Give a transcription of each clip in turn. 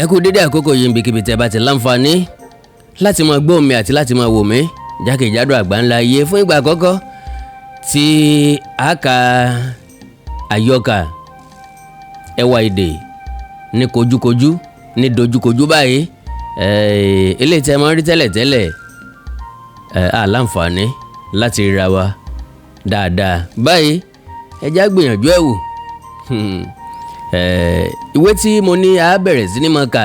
ẹ kú dédé àkókò yìí níbikíbi tẹ́ bá ti láǹfààní láti máa gbọ́ mi àti láti máa wò mí jákèjádò àgbáńlá ayé fún ìgbà àkọ́kọ́ tí a kà àyọkà ẹwà èdè ní kojúkojú ní dojúkojú báyìí eléyìí tẹ́ máa ń rí tẹ́lẹ̀tẹ́lẹ̀ àláǹfààní láti ríra wa dáadáa báyìí ẹ já gbìyànjú ẹ̀ wò ìwé tí mo ní a bẹ̀rẹ̀ sí ní máa kà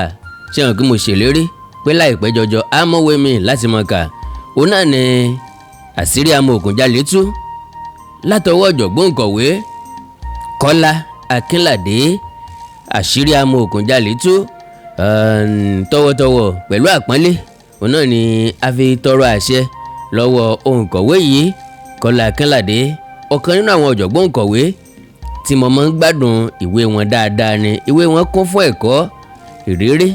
ṣe hàn kí mo ṣèlérí pé láìpẹ́ jọjọ á mọ̀wé mi láti máa kà òun náà ni àṣírí Amòòkùnjalè tú látọwọ́ ọ̀jọ̀gbọ́n òǹkọ̀wé Kọ́lá Akínládé. Àṣírí Amòòkùnjalè tú tọwọ́tọwọ́ pẹ̀lú àpọ́nlé òun náà ni a fi tọrọ àṣẹ lọ́wọ́ òǹkọ̀wé yìí Kọ́lá Akínládé, ọ̀kan nínú àwọn ọ̀jọ̀gbọ́n òǹkọ̀wé tí mo máa ń gbádùn ìwé wọn dáadáa ni. Ìwé wọn kún fún ẹ̀kọ́, ìrírí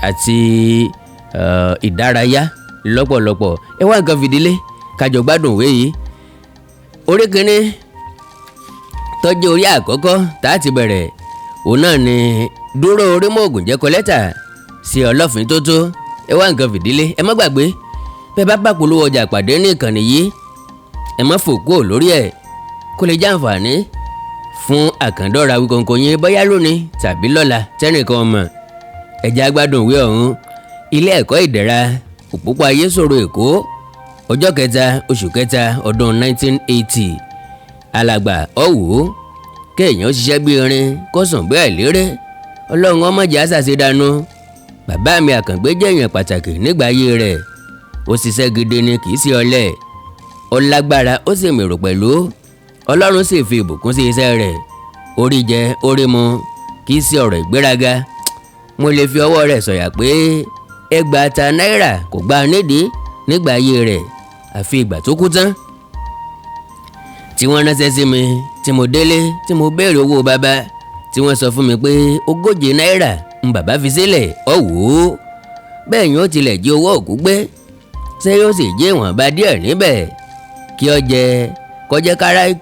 àti ìdárayá lọ́pọ̀lọpọ̀. Ẹ wá nǹkan fìdílé kájọ gbádùn ìwé yìí. Orí kìíní tó jẹ́ orí àkọ́kọ́ tá a ti bẹ̀rẹ̀ òun náà ni Duro Orimoogunje kọ lẹ́tà sí Fìn-Ín-Tótó. Ẹ wá nǹkan fìdílé. Ẹ má gbàgbé bẹ́ẹ̀ bá polówó ọjà pàdé ní ìkànnì yìí ẹ má fò kúrò lórí ẹ̀ kó lè jàǹfààní fún àkàndọ́ra Wíkọ̀ǹkọ̀ yín bóyá lónìí tàbí lọ́la tẹ́nìkan ọmọ. ẹ̀já gbádùn ìwé ọ̀hún. Ilé ẹ̀kọ́ ìdẹ̀ra òpópó ayésòro Èkó, ọjọ́ 3 oṣù 3 ọdún 1980. Alàgbà ọ̀wọ́ kéèyàn ṣiṣẹ́ bí irin kó sùn bí àìlérè, ọlọ́run ọmọdé àṣàṣe dànù. Bàbá mi Àkàngbé jẹ́ èèyàn pàtàkì nígbà ayé rẹ̀, ó ṣiṣẹ́ gidi ni kì í ṣe ọ̀lẹ, ó lágbára ó sì mèrò pẹ̀lú. Ọlọ́run sì fi ìbùkún sí iṣẹ́ rẹ̀, orí jẹ orí mu, kì í ṣe ọ̀rọ̀ ìgbéraga. Mo lè fi ọwọ́ rẹ̀ sọ̀yà pé ẹgbàáta náírà kò gbà nídìí nígbà ayé rẹ̀ àfi ìgbà tó kú tán. Tí wọ́n ránṣẹ́ sí mi tí mo délé tí mo béèrè owó bàbá tí wọ́n sọ fún mi pé 40 náírà ń bàbá fi sílẹ̀ ọ̀wọ́. Bẹ́ẹ̀ yóò tilẹ̀ jí owó òkú gbé, ṣé yóò sì jẹ́ ìwọ̀nba díẹ̀ níbẹ̀ kí ọ jẹ kọjẹ́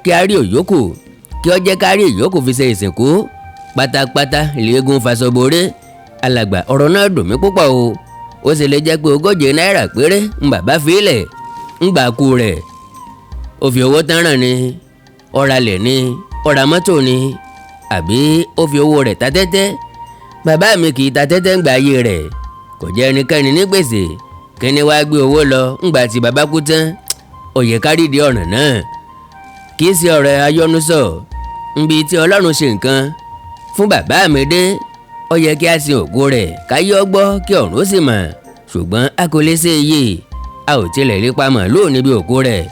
kí á rí òyókù, kí ọ jẹ́ ká rí ìyókù fi ṣe ìsìnkú pátápátá ìlẹ́gùn faṣọboré. Alàgbà ọ̀rọ̀ náà dùn mí púpọ̀ o. Ó sì lè jẹ́ pé 40 náírà péré ń bàbá fi lẹ̀ ń gbà kú rẹ̀. Ó fi owó tán ràn ni, ó ralẹ̀ ni, ó ra mọ́tò ni, àbí ó fi owó rẹ̀ ta tẹ́tẹ́. Bàbá mi kì í ta tẹ́tẹ́ ń gbà ayé rẹ̀, kò jẹ́ ẹnikẹ́ni ní gbèsè. Kíni wàá gbé owó lọ ńgbà tí bàbá kú tán? Ó yẹ ká rídìí ọ̀ràn náà. Kì í ṣe ọ̀rọ̀ ayọ́nusọ. Nbi tí Ọlọ́run ṣe nǹkan fún bàbá mi dé, ó yẹ kí a sin ògo rẹ̀ káyé ọgbọ́ kí ọ̀run ó sì mọ̀. Ṣùgbọ́n a kò lè ṣe iye, a ò tilẹ̀ rí pamọ́ lónìí níbi òkú rẹ̀.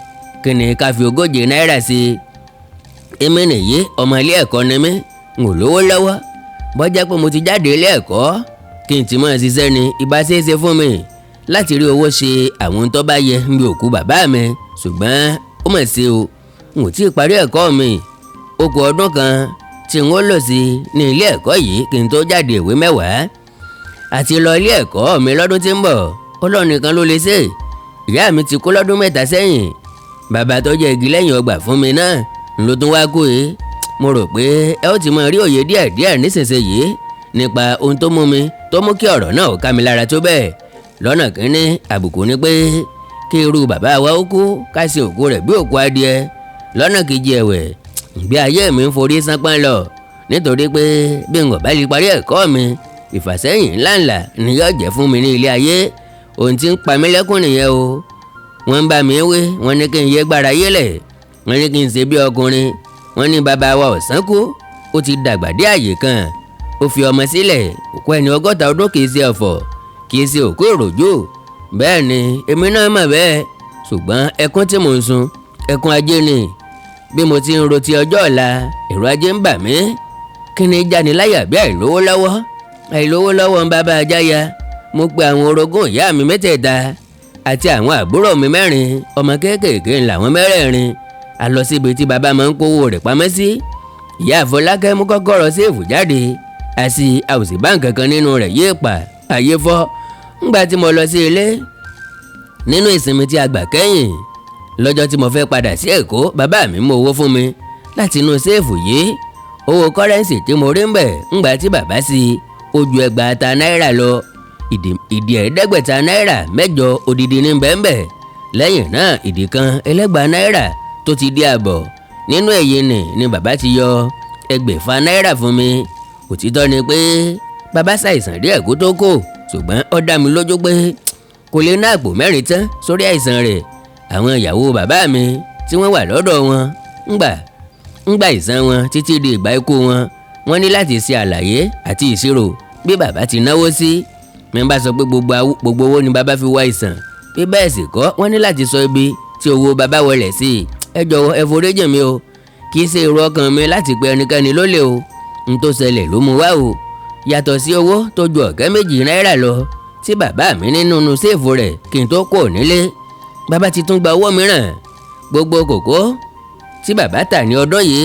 Kí ni ká fi 40 náírà sí? Èmi nìyí ọmọ ilé ẹ̀kọ́ ni mí, n ò lówó lọ́wọ́. Bọ́jà pé mo ti jáde ilé ẹ̀kọ́ kí n ti máa ṣiṣẹ́ ni ìbá ṣeéṣe fún mi láti rí owó ṣe àwọn tó bá yẹ níbi òkú bàbá mi. Ṣùgbọ́n ó mà ṣe o, n ò tí ì parí ẹ̀kọ́ mi. Ó kù ọdún kan tí n ó lò sí ní ilé ẹ̀kọ́ yìí kí n tó jáde ìwé 10. Àti lọ ilé ẹ̀kọ́ mi lọ́dún tí ń bọ̀ Ọlọ́run nìkan ló lè ṣe. Ìyá mi ti kú lọ́dún 3 sẹ́yìn. Bàbá tó jẹ́ igi lẹ́yìn ọgbà fún mi náà ló tún wá kú yìí. Mo rò pé ẹ ó ti máa rí òye díẹ̀díẹ̀ nísinsìnyí nípa ohun tó mú mi tó mú kí ọ̀rọ̀ náà ká mi lára tó bẹ́ẹ̀. Lọ́nà kínní àbùkù ni pé kí irú bàbá wa ó kú ká sin òkú rẹ̀ bí òkú adìẹ. Lọ́nà kejì ẹ̀wẹ̀ ìgbé ayé mi ń forí sánpọ́n lọ nítorí pé bí n ò bá lè parí ẹ̀kọ́ mi ìfàsẹ́yìn ńláńlá ni yóò jẹ́ fún mi ní ilé ayé. Ohun tí ń pa mí lẹ́kùn nìyẹn o. Wọ́n ń bá mi wé, wọ́n ní kí n yé gbára yélẹ̀, wọ́n ní kí n ṣe bí ọkùnrin, wọ́n ní bàbá wa ọ̀sán kú, ó ti dàgbà dé àyè kan, ó fi ọmọ sílẹ̀. Òkú ẹni 60 ọdún kì í ṣe ọ̀fọ̀, kì í ṣe òkú èròjò. Bẹ́ẹ̀ ni èmi náà mọ̀ bẹ́ẹ̀, ṣùgbọ́n ẹkún tí mò ń sun ẹkún ajé ni. Bí mo ti ń ro ti ọjọ́ ọ̀la ẹ̀rù ajé ń bà mí. Kí ni jáni láyà bí àìlówó lọ́wọ́ ń bàbá ajáya. Mo pe àwọn orogún ìyá mi mẹ́tẹ̀ẹ̀ta àti àwọn àbúrò mi 4, ọmọ kéékèèké làwọn 4. A lọ síbi tí bàbá máa ń kówó rẹ̀ pamọ́ sí. Ìyá Àfọlákẹ́ mú kọ́kọ́rọ́ séèfù jáde, àti àwòsí báǹkì kan nínú rẹ̀ yé pa àyè fọ́. Ńgbà tí mo lọ sí ilé nínú ìsinmi tí a gbà kẹ́yìn lọ́jọ́ tí mo fẹ́ padà sí Èkó, bàbá mi mú owó fún mi láti inú séèfù yìí. Owó kọ́rẹ́ǹsì tí mo rí ń bẹ̀ ńgbà tí bàbá sí ó ju ẹgbàáta náírà lọ. ìdí ẹ̀ẹ́dẹ́gbẹ̀ta náírà mẹ́jọ odidi ní bẹ́ẹ̀nbẹ́. lẹ́yìn náà ìdí kan ẹlẹ́gbàá náírà tó ti di àbọ̀. nínú èyí ni bàbá ti yọ ẹgbẹ̀fà náírà fún mi. òtítọ́ ni pé bàbá ṣàìsàn díẹ̀ kó tó kó, ṣùgbọ́n ó dá mi lójú pé kò lè ná àpò mẹ́rin tán sórí àìsàn rẹ̀. àwọn ìyàwó bàbá mi tí wọ́n wà lọ́dọ̀ wọn ń gba ìsan wọn títí di ìgbà ikú wọn. wọ́n ní láti ṣe àlàyé àti ìṣirò bí bàbá ti náwó sí. mi bá sọ pé gbogbo owó ni bàbá fi wá ìsàn, bí bẹ́ẹ̀ sì kọ́ wọ́n ní láti sọ ibi tí owó bàbá wọlé sí. ẹ jọ̀wọ́ ẹ foríjì mi o, kì í ṣe èrò ọkàn mi láti pe ẹnikẹ́ni lólè o. n tó ṣẹlẹ̀ ló mú wá o. yàtọ̀ sí owó tó ju ọ̀kẹ́ méjì náírà lọ tí bàbá mi ní nínú séèfù rẹ̀ kí n tó kó nílé, bàbá ti tún gba owó mìíràn. gbogbo kòkó tí bàbá tà ní ọdún yìí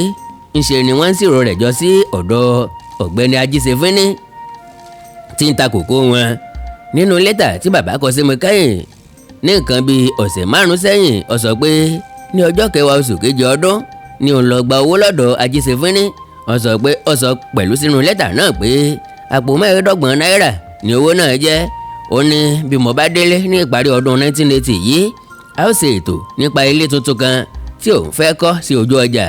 ńṣe ni wọ́n ń ṣírò rẹ̀ jọ sí ọ̀dọ̀ ọ̀gbẹ́ni Ajíṣefínní tí ń ta kòkó wọn. nínú lẹ́tà tí bàbá kọ sí mi kẹ́yìn ní nǹkan bíi ọ̀sẹ̀ 5 sẹ́yìn, ó sọ pé ní ọjọ́ 10 oṣù kejì ọdún ni òun lọ gba owó lọ́dọ̀ Ajíṣefínní. ó sọ pẹ̀lú sínú lẹ́tà náà pé àpò 25 náírà ni owó náà jẹ́. ó ní bí mo bá délé ní ìparí ọdún 1980 yìí, a ó ṣe ètò nípa ilé tuntun kan tí òun fẹ́ kọ́ sí ojú ọjà.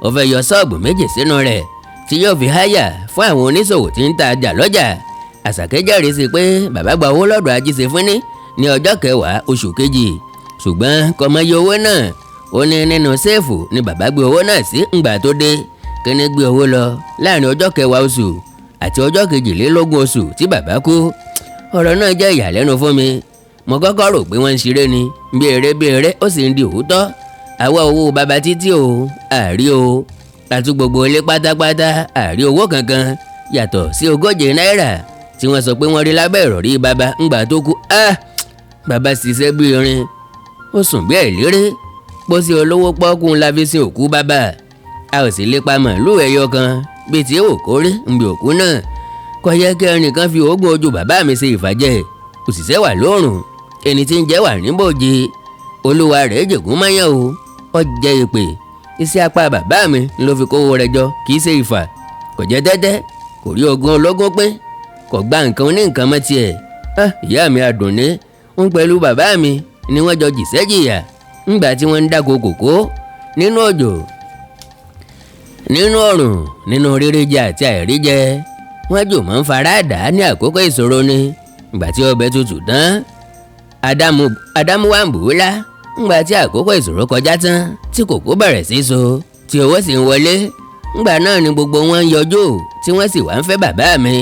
ó fẹ́ yọ ṣọ́ọ̀bù méjì sínú rẹ̀ tí yóò fi háyà fún àwọn oníṣòwò tí ń ta ọjà lọ́jà. Àṣàkẹ́ jẹ́rìí sí pé bàbá gba owó lọ́dọ̀ Ajíṣefínní ní ọjọ́ 10 oṣù kejì, ṣùgbọ́n kò mọyì owó náà. ó ní nínú séèfù ni bàbá gbé owó náà sí ńgbà tó dé. Kíní gbé owó lọ láàrin ọjọ́ 10 oṣù àti ọjọ́ 22 oṣù tí bàbá kú. ọ̀rọ̀ náà jẹ́ ìyàlẹ́nu fún mi. mo kọ́kọ́ rò pé wọ́n ń ṣeré ni, bí eré ó sì ń di òótọ́. àwa owó bàbá títí o àrí o, àti gbogbo ilé pátápátá àrí owó kankan yàtọ̀ sí 40 náírà tí wọ́n sọ pé wọ́n rí lábẹ́ ìrọ̀rí bàbá ńgbà tó kú. bàbá ṣiṣẹ́ bí irin, ó sùn bí ẹ̀léré. pósí olówó pọ́kún la fi sin òkú bàbá. a ò sì lè pa màálù ẹyọ kan bíi tí ó kórè ńbi òkú náà. kò yẹ kí ẹnìkan fi oògùn ojú bàbá mi ṣe ìfàjẹ́. òṣìṣẹ́ wà lóòrùn, ẹni tí ń jẹ́ wà níbòjì. olúwa rẹ̀ jẹ̀gún mọ́yán o, ó jẹ́ ìpè. iṣẹ́ apá bàbá mi ló fi kówó rẹ̀ jọ, kì í ṣe ìfà. kò jẹ́ tẹ́tẹ́, kò rí ogún ológun pín, kò gba nǹkan ní nǹkan mọ́ tiẹ̀. ìyá mi Àdùnní ń pẹ̀lú bàbá mi ni wọ́n jọ jìṣẹ́ jìyà ńgbà tí wọ́n ń dáko kòkó nínú òjò, nínú ọ̀rùn, nínú rírí jẹ àti àìrí jẹ. wọ́n jò mọ́ ń fara dà ní àkókò ìṣòro ni. ìgbà tí ọbẹ̀ tutù tán, Ádámù wà ń bù ú lá. ńgbà tí àkókò ìṣòro kọjá tán, tí kòkó bẹ̀rẹ̀ sí so, tí owó sì ń wọlé. ńgbà náà ni gbogbo wọn ń yọjú tí wọ́n sì wá ń fẹ́ bàbá mi.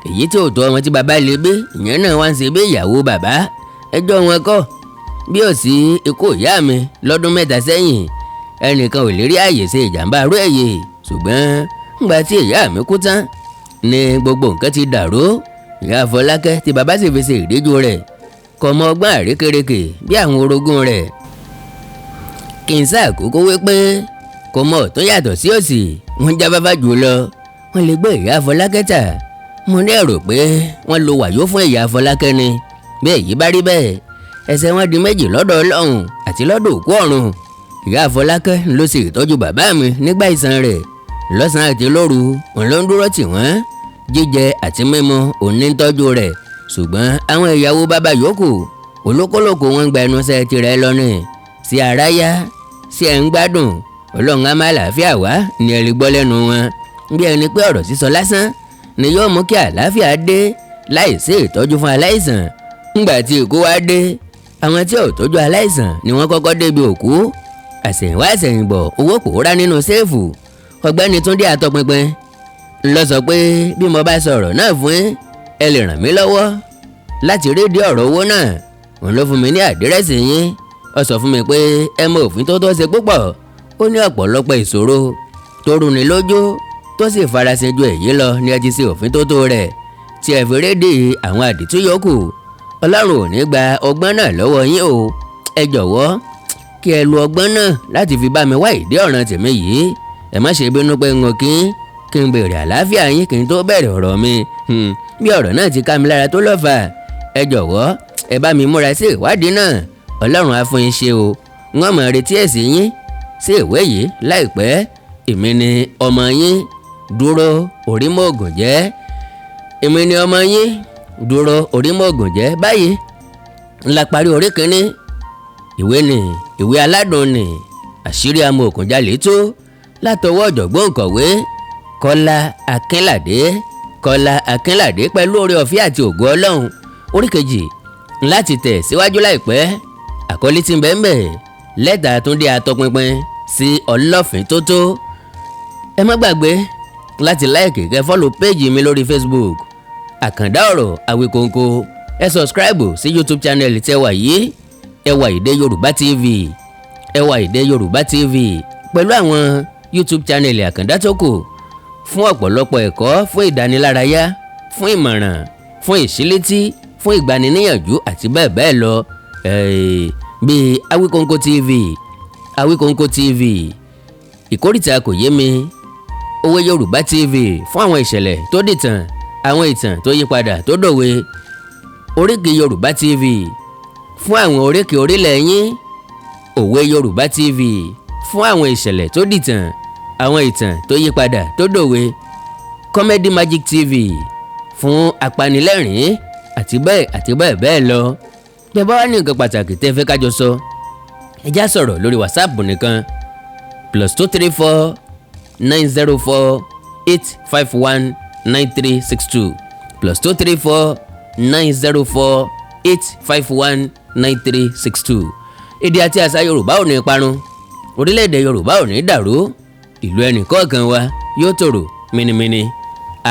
èyí tí ò tó ọmọ tí bàbá lè bí, ìyẹn náà wá ń ṣe bí ìyàwó bàbá. ẹjọ́ wọn kọ́. bí ò sí ikú ìyá mi lọ́dún 3 sẹ́yìn, ẹnìkan ò lè rí àyè ṣe ìjàmbá arú ẹ̀yẹ. ṣùgbọ́n ńgbà tí ìyá mi kú tán ni gbogbo nǹkan ti dàrú. ìyá Fọlákẹ́ tí bàbá sì fi ṣe ìdíjú rẹ̀ kò mọ ọgbọ́n àrékérekè bí àwọn orogún rẹ̀. kì í ṣàkókò wípé kò mọ ọ̀tún yàtọ̀ sí òsì, wọ́n jáfáfá jù lọ. wọ́n lè gbé ìyá Fọlákẹ́ tà. mo ní èrò pé wọ́n lo wàyó fún ìyá Fọlákẹ́ ni. bí èyí bá rí bẹ́ẹ̀, ẹ̀ṣẹ̀ wọn di méjì lọ́dọ̀ Ọlọ́run àti lọ́dọ̀ òkú ọ̀run. ìyá Fọlákẹ́ ló ṣe ìtọ́jú bàbá mi nígbà ìsàn rẹ̀. lọ́sàn-án àti lóru òun ló ń dúró tì wọ́n. jíjẹ àti mímu òun ní tọ́jú rẹ̀. ṣùgbọ́n àwọn ìyàwó bàbá yòókù olókòlòkò wọn gba ẹnuṣẹ́ tirẹ̀ lọ́nà. sí aráyá, sí ẹ̀ ń gbádùn, Ọlọ́run á máa làáfíà wá ní ẹ̀rí gbọ́ lẹ́nu wọn. bí ẹni pé ọ̀rọ̀ sísọ lásán ni yóò mú kí àlàáfíà dé láì sí ìtọ́jú fún aláìsàn. ńgbà tí ikú wá dé, àwọn tí ò tọ́jú aláìsàn ni wọ́n kọ́kọ́ débi òkú. àṣẹ̀yìnwá àṣẹ̀yìnbọ̀ owó pòórá nínú séèfù. ọ̀gbẹ́ni Túndé Àtọpinpin ló sọ pé bí mo bá sọ̀rọ̀ náà fún yín, ẹ lè ràn mí lọ́wọ́ láti rédíò ọ̀rọ̀ owó náà. òun ló fún mi ní àdírẹ́sì yín. ó sọ fún mi pé ẹ mọ òfin tó ṣe púpọ̀. ó ní ọ̀pọ̀lọpọ̀ ìṣòro tó rúni lójú tó sì farasin ju èyí lọ ní ẹ ti ṣe òfin tó rẹ̀ tí ẹ fi rédíò àwọn àdìtú yòókù. Ọlọ́run ò ní gba ọgbọ́n náà lọ́wọ́ yín o. ẹ jọ̀wọ́ kí ẹ lu ọgbọ́n náà láti fi bá mi wá ìdí ọ̀ràn tèmi yìí. ẹ má ṣe bínú pé n ò kí n béèrè àlàáfíà yín kí n tó bẹ̀rẹ̀ ọ̀rọ̀ mi. bí ọ̀rọ̀ náà ti ká mi lára tó lọ́fà, ẹ jọ̀wọ́ ẹ bá mi múra sí ìwádìí náà. Ọlọ́run á fún yín ṣe o. wọ́n mọ̀ retí èsì yín sí ìwé yìí láìpẹ́. èmi ni ọmọ yín Duro Orimoogunje. èmi ni ọmọ yín Duro Orimoogunje. Báyìí ńlá parí orí kìíní. Ìwé aládùn ni àṣírí Amòòkùnjalè tó látọwọ́ ọ̀jọ̀gbọ́n kọ̀wé Kọ́lá Akínládé pẹ̀lú oore ọ̀fẹ́ àti ògo Ọlọ́run. Orí kejì láti tẹ̀ síwájú láìpẹ́. Àkọlé tí ń bẹ ńbẹ̀ lẹ́tà Túndé atọpinpin sí Fìn-Ín-Tótó. Ẹ má gbàgbé láti láìkì kẹ́ fọ́lọ̀ péjì mi lórí Facebook Àkàndá ọ̀rọ̀ Àwíkóńkó. Ẹ sọ̀scribe sí YouTube channel tẹ́wà yìí Ẹwà Èdè Yorùbá TV pẹ̀lú àwọn YouTube channel Àkàndá tó kù fún ọ̀pọ̀lọpọ̀ ẹ̀kọ́, fún ìdánilárayá, fún ìmọ̀ràn, fún ìṣílétí, fún ìgbaniníyànjú àti bẹ́ẹ̀ bẹ́ẹ̀ lọ. Bíi Àwíkóńkó TV, Ìkórìtà kò yé mi, Òwe Yorùbá TV fún àwọn ìṣẹ̀lẹ̀ tó dìtàn, àwọn ìtàn tó yípadà tó dòwe. Oríkì Yorùbá TV fún àwọn oríkì orílẹ̀ yín. Òwe Yorùbá TV fún àwọn ìṣẹ̀lẹ̀ tó dìtàn, àwọn ìtàn tó yípadà tó dòwe. Comedy Magic TV fún apanilẹ́rìn àti bẹ́ẹ̀ bẹ́ẹ̀ lọ. Bí ẹ bá wá ní nǹkan pàtàkì tẹ́ fẹ́ kájọ sọ, ẹ já sọ̀rọ̀ lórí WhatsApp nìkan +234 904 851 9362 +234 904 851 9362. Èdè àti àṣà Yorùbá ò ní parun, orílẹ̀-èdè Yorùbá ò ní dàrú, ìlú ẹnìkọ̀ọ̀kan wa yóò tòrò mìnìmìnì.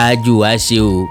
Àjò àṣe o.